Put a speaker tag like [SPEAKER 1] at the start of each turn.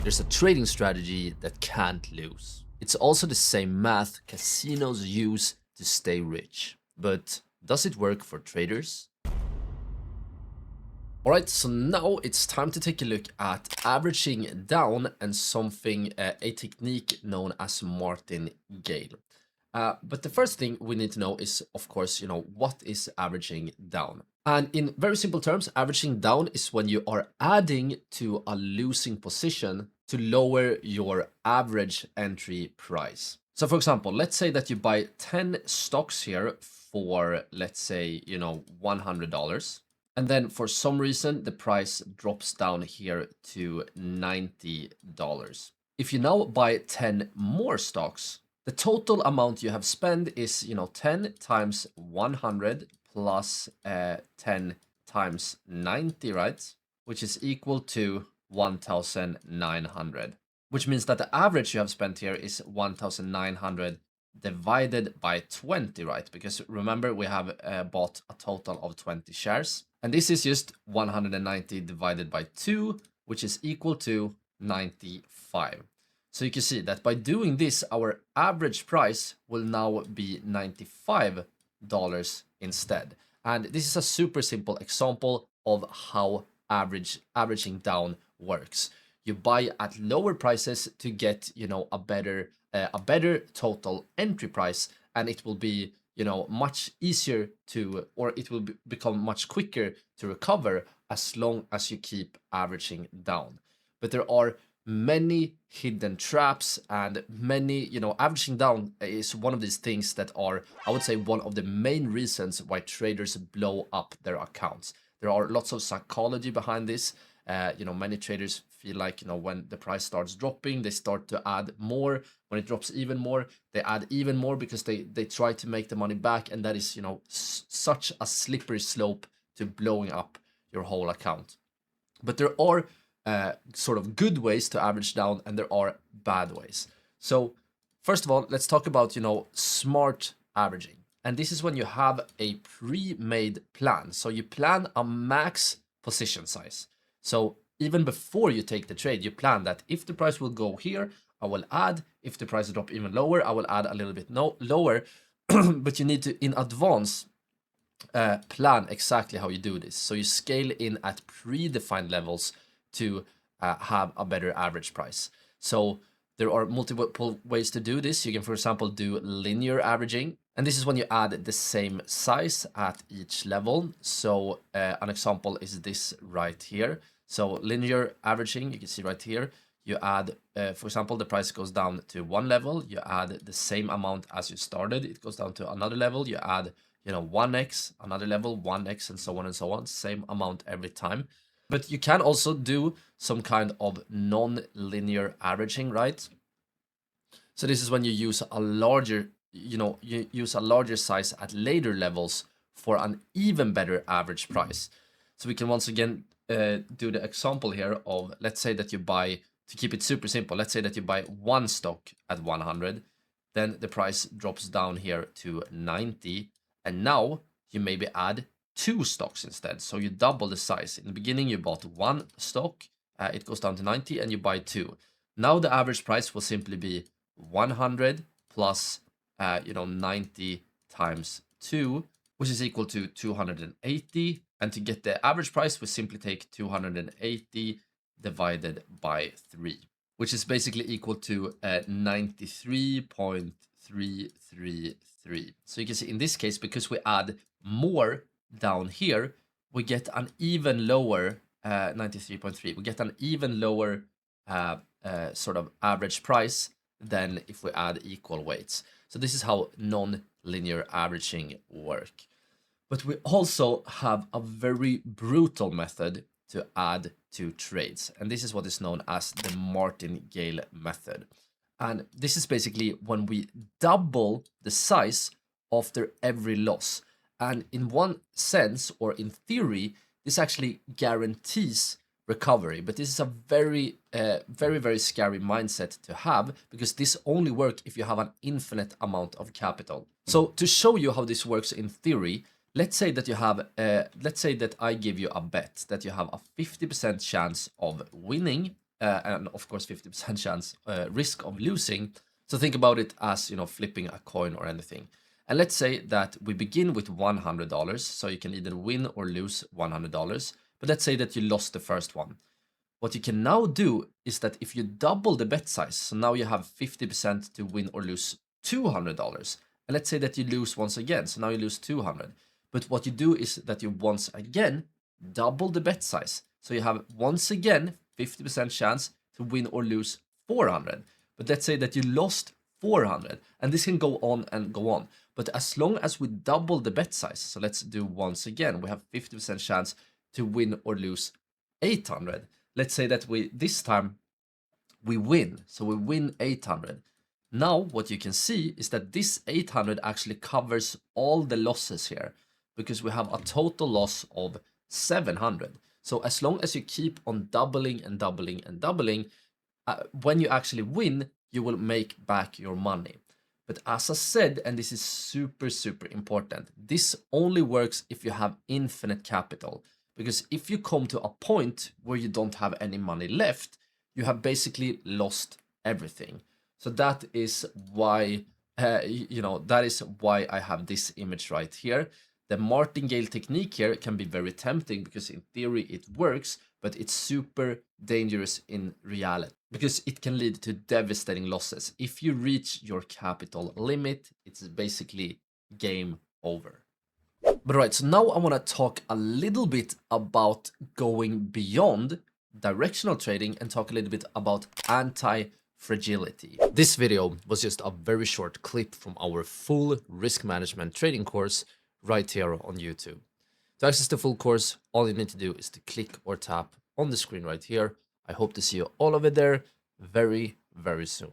[SPEAKER 1] There's a trading strategy that can't lose. It's also the same math casinos use to stay rich. But does it work for traders? Alright, so now it's time to take a look at averaging down and something, a technique known as Martingale. But the first thing we need to know is, of course, what is averaging down? And in very simple terms, averaging down is when you are adding to a losing position to lower your average entry price. So for example, let's say that you buy 10 stocks here for, let's say, $100. And then for some reason, the price drops down here to $90. If you now buy 10 more stocks, the total amount you have spent is, 10 times 100 plus 10 times 90, right? Which is equal to 1,900. Which means that the average you have spent here is 1,900 divided by 20, right? Because remember, we have bought a total of 20 shares. And this is just 190 divided by 2, which is equal to 95. So you can see that by doing this, our average price will now be $95 instead. And this is a super simple example of how averaging down works. You buy at lower prices to get, a better total entry price, and it will be, much easier to, or it will become much quicker to recover as long as you keep averaging down. But there are many hidden traps, and many, averaging down is one of these things that are, I would say, one of the main reasons why traders blow up their accounts. There are lots of psychology behind this. Many traders feel like, when the price starts dropping, they start to add more. When it drops even more, they add even more because they try to make the money back. And that is, such a slippery slope to blowing up your whole account. But there are sort of good ways to average down, and there are bad ways. So first of all, let's talk about, smart averaging. And this is when you have a pre-made plan. So you plan a max position size. So even before you take the trade, you plan that if the price will go here, I will add. If the price drop even lower, I will add a little bit lower. But you need to, in advance, plan exactly how you do this. So you scale in at predefined levels to have a better average price. So there are multiple ways to do this. You can, for example, do linear averaging. And this is when you add the same size at each level. So an example is this right here. So linear averaging, you can see right here, you add, for example, the price goes down to one level, you add the same amount as you started, it goes down to another level, you add, 1x, another level, 1x, and so on, same amount every time. But you can also do some kind of non-linear averaging, right? So this is when you use a larger, you use a larger size at later levels for an even better average price. So we can once again do the example here of, let's say that you buy, to keep it super simple, let's say that you buy one stock at 100, then the price drops down here to 90, and now you maybe add 2 stocks instead. So you double the size. In the beginning, you bought one stock, it goes down to 90, and you buy 2. Now the average price will simply be 100 plus, 90 times 2, which is equal to 280. And to get the average price, we simply take 280 divided by 3, which is basically equal to 93.333. So you can see in this case, because we add more down here, we get an even lower 93.3. We get an even lower sort of average price than if we add equal weights. So this is how non-linear averaging work. But we also have a very brutal method to add to trades. And this is what is known as the Martingale Method. And this is basically when we double the size after every loss. And in one sense, or in theory, this actually guarantees recovery. But this is a very, very scary mindset to have, because this only works if you have an infinite amount of capital. So to show you how this works in theory, let's say that you have, let's say that I give you a bet that you have a 50% chance of winning and of course 50% chance risk of losing. So think about it as, you know, flipping a coin or anything. And let's say that we begin with $100, so you can either win or lose $100. But let's say that you lost the first one. What you can now do is that if you double the bet size, so now you have 50% to win or lose $200. And let's say that you lose once again, so now you lose 200. But what you do is that you once again double the bet size. So you have once again 50% chance to win or lose 400. But let's say that you lost 400, and this can go on and go on. But as long as we double the bet size, so let's do once again, we have 50% chance to win or lose 800. Let's say that this time we win, so we win 800. Now what you can see is that this 800 actually covers all the losses here, because we have a total loss of 700. So as long as you keep on doubling and doubling and doubling, when you actually win, you will make back your money. But as I said, and this is super, super important, this only works if you have infinite capital. Because if you come to a point where you don't have any money left, you have basically lost everything. So that is why, that is why I have this image right here. The martingale technique here can be very tempting because in theory it works, but it's super dangerous in reality because it can lead to devastating losses. If you reach your capital limit, it's basically game over. But right, so now I want to talk a little bit about going beyond directional trading and talk a little bit about anti-fragility. This video was just a very short clip from our full risk management trading course right here on YouTube. To access the full course, all you need to do is to click or tap on the screen right here. I hope to see you all over there very, very soon.